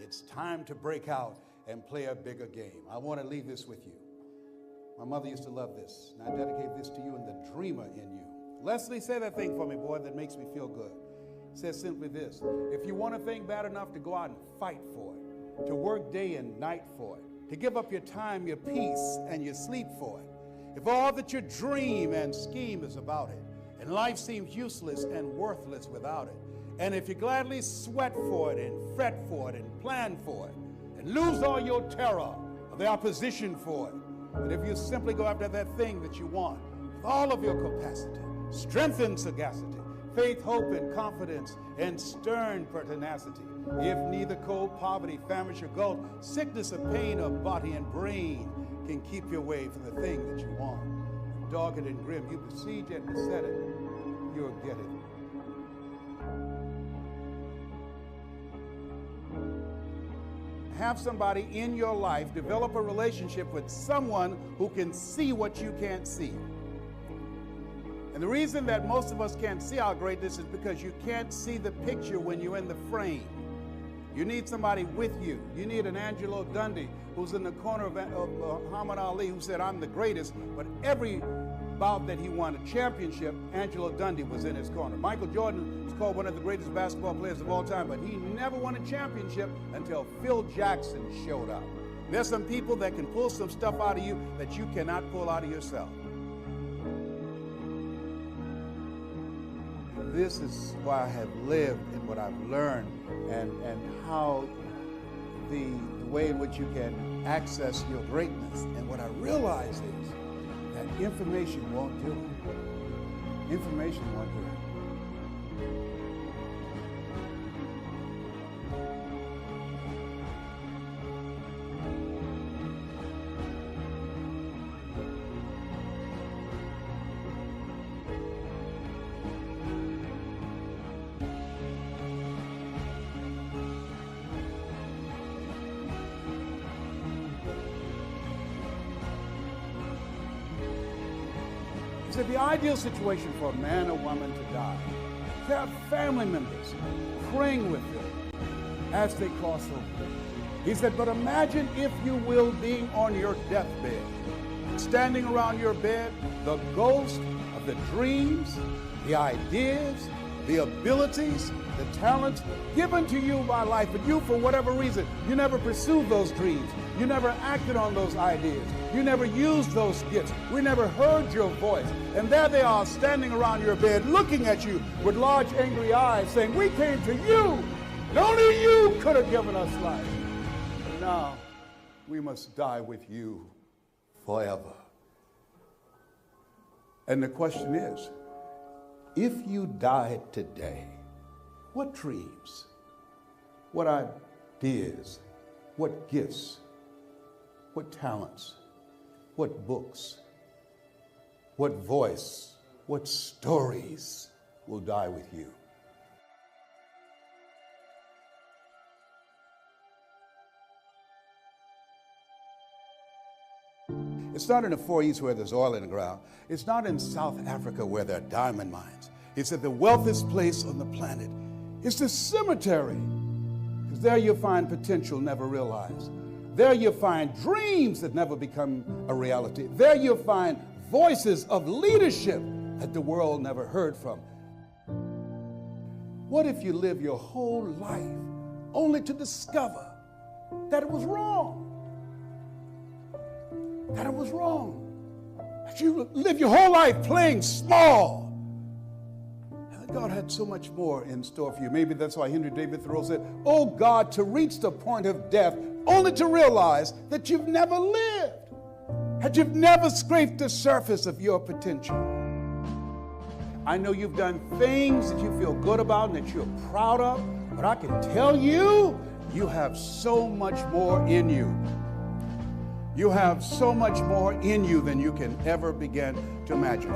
It's time to break out and play a bigger game. I want to leave this with you. My mother used to love this, and I dedicate this to you and the dreamer in you. Leslie, say that thing for me, boy, that makes me feel good. It says simply this: if you want a thing bad enough to go out and fight for it, to work day and night for it, to give up your time, your peace, and your sleep for it, if all that you dream and scheme is about it, and life seems useless and worthless without it, and if you gladly sweat for it and fret for it and plan for it, and lose all your terror of the opposition for it, but if you simply go after that thing that you want with all of your capacity, strength and sagacity, faith, hope, and confidence, and stern pertinacity, if neither cold, poverty, famish, or gulf, sickness, or pain of body and brain can keep you away from the thing that you want, dogged and grim, you besiege and beset it, you'll get it. Have somebody in your life develop a relationship with someone who can see what you can't see. And the reason that most of us can't see our greatness is because you can't see the picture when you're in the frame. You need somebody with you. You need an Angelo Dundee who's in the corner of Muhammad Ali, who said, "I'm the greatest," but every bout that he won a championship, Angelo Dundee was in his corner. Michael Jordan is called one of the greatest basketball players of all time, but he never won a championship until Phil Jackson showed up. There's some people that can pull some stuff out of you that you cannot pull out of yourself. This is why I have lived and what I've learned, and how the way in which you can access your greatness. And what I realize is that information won't do it. Information won't do it. He said the ideal situation for a man or woman to die, to have family members praying with them as they cross over. He said, but imagine, if you will, being on your deathbed, standing around your bed, the ghost of the dreams, the ideas, the abilities, the talents given to you by life, but you, for whatever reason, you never pursued those dreams. You never acted on those ideas. You never used those gifts. We never heard your voice. And there they are standing around your bed looking at you with large angry eyes saying, we came to you, and only you could have given us life. And now we must die with you forever. And the question is, if you died today, what dreams, what ideas, what gifts, what talents, what books, what voice, what stories will die with you? It's not in the Far East where there's oil in the ground. It's not in South Africa where there are diamond mines. It's at the wealthiest place on the planet. It's the cemetery, because there you'll find potential never realized. There you'll find dreams that never become a reality. There you'll find voices of leadership that the world never heard from. What if you live your whole life only to discover that it was wrong? That it was wrong. That you live your whole life playing small. God had so much more in store for you. Maybe that's why Henry David Thoreau said, oh God, to reach the point of death only to realize that you've never lived, that you've never scraped the surface of your potential. I know you've done things that you feel good about and that you're proud of, but I can tell you, you have so much more in you. You have so much more in you than you can ever begin to imagine.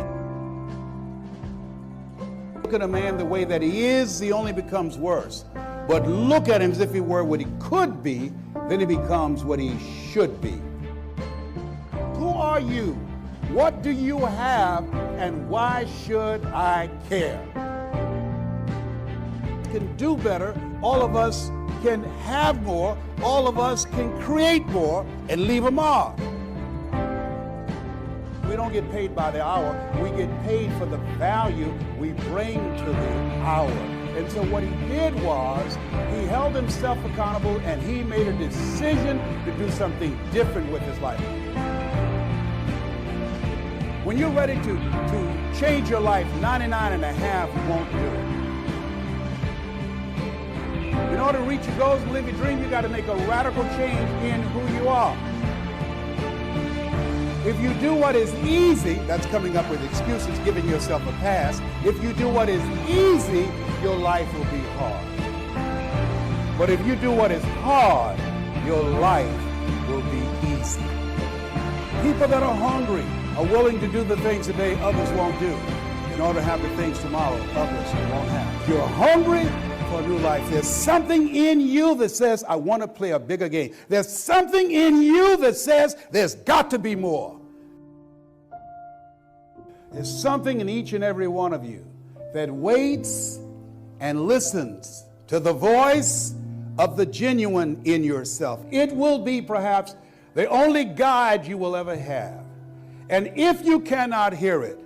Look at a man the way that he is, he only becomes worse. But look at him as if he were what he could be, then he becomes what he should be. Who are you? What do you have? And why should I care? Can do better. All of us can have more, all of us can create more and leave a mark. We don't get paid by the hour. We get paid for the value we bring to the hour. And so what he did was he held himself accountable and he made a decision to do something different with his life. When you're ready to change your life, 99 and a half won't do it. In order to reach your goals and live your dream, you got to make a radical change in who you are. If you do what is easy, that's coming up with excuses, giving yourself a pass. If you do what is easy, your life will be hard. But if you do what is hard, your life will be easy. People that are hungry are willing to do the things today others won't do in order to have the things tomorrow others won't have. If you're hungry for a new life, there's something in you that says, I want to play a bigger game. There's something in you that says, there's got to be more. There's something in each and every one of you that waits and listens to the voice of the genuine in yourself. It will be perhaps the only guide you will ever have. And if you cannot hear it,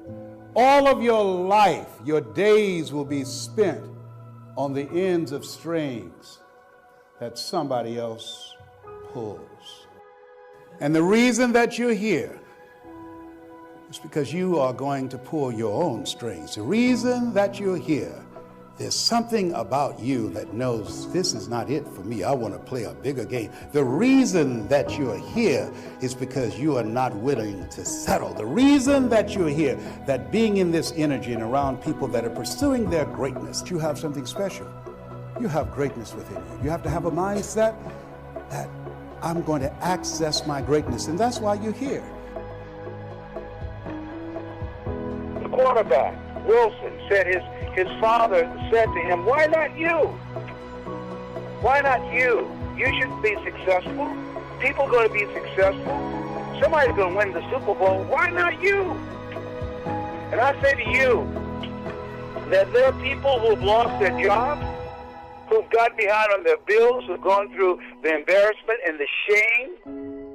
all of your life, your days will be spent on the ends of strings that somebody else pulls. And the reason that you're here is because you are going to pull your own strings. The reason that you're here, there's something about you that knows this is not it for me. I want to play a bigger game. The reason that you're here is because you are not willing to settle. The reason that you're here, that being in this energy and around people that are pursuing their greatness, you have something special. You have greatness within you. You have to have a mindset that I'm going to access my greatness, and that's why you're here. The quarterback, Wilson, said his father said to him, why not you? Why not you? You should be successful. People are going to be successful. Somebody's going to win the Super Bowl. Why not you? And I say to you that there are people who have lost their jobs, who've gotten behind on their bills, who've gone through the embarrassment and the shame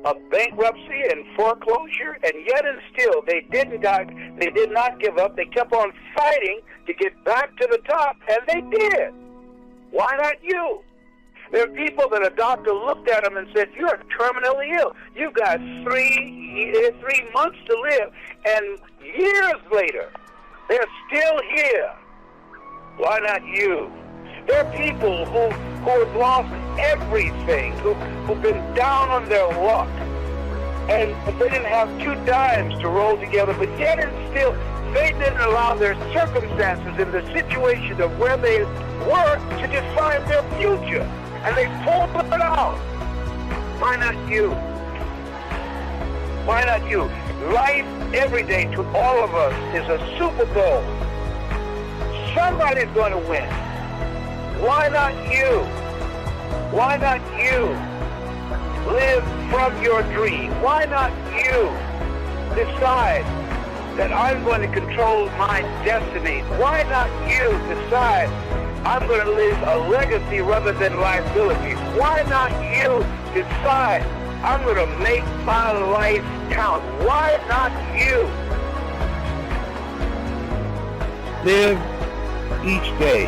of bankruptcy and foreclosure, and yet and still they did not give up. They kept on fighting to get back to the top, and they did. Why not you? There are people that a doctor looked at them and said, you're terminally ill. You've got 3 months to live, and years later, they're still here. Why not you? There are people who have lost everything, who've been down on their luck, and they didn't have 2 dimes to roll together, but yet and still, they didn't allow their circumstances and the situation of where they were to define their future, and they pulled it out. Why not you? Why not you? Life every day to all of us is a Super Bowl. Somebody's going to win. Why not you? Why not you live from your dream? Why not you decide that I'm going to control my destiny? Why not you decide I'm going to live a legacy rather than liabilities? Why not you decide I'm going to make my life count? Why not you? Live each day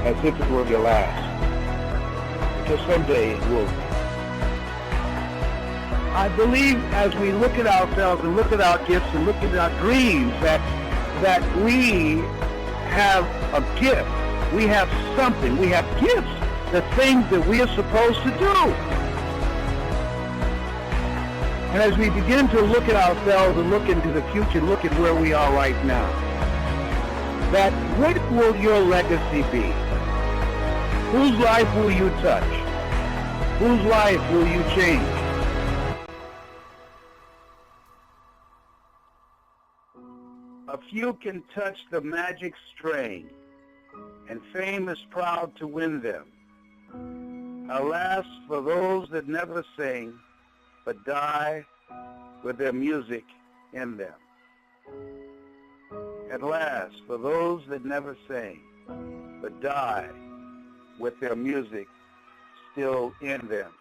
as if it were your last, because someday it will. I believe as we look at ourselves and look at our gifts and look at our dreams that we have a gift. We have something. We have gifts, the things that we are supposed to do. And as we begin to look at ourselves and look into the future, look at where we are right now, that what will your legacy be? Whose life will you touch? Whose life will you change? A few can touch the magic string, and fame is proud to win them. Alas, for those that never sing, but die with their music in them. At last, for those that never sing, but die with their music still in them.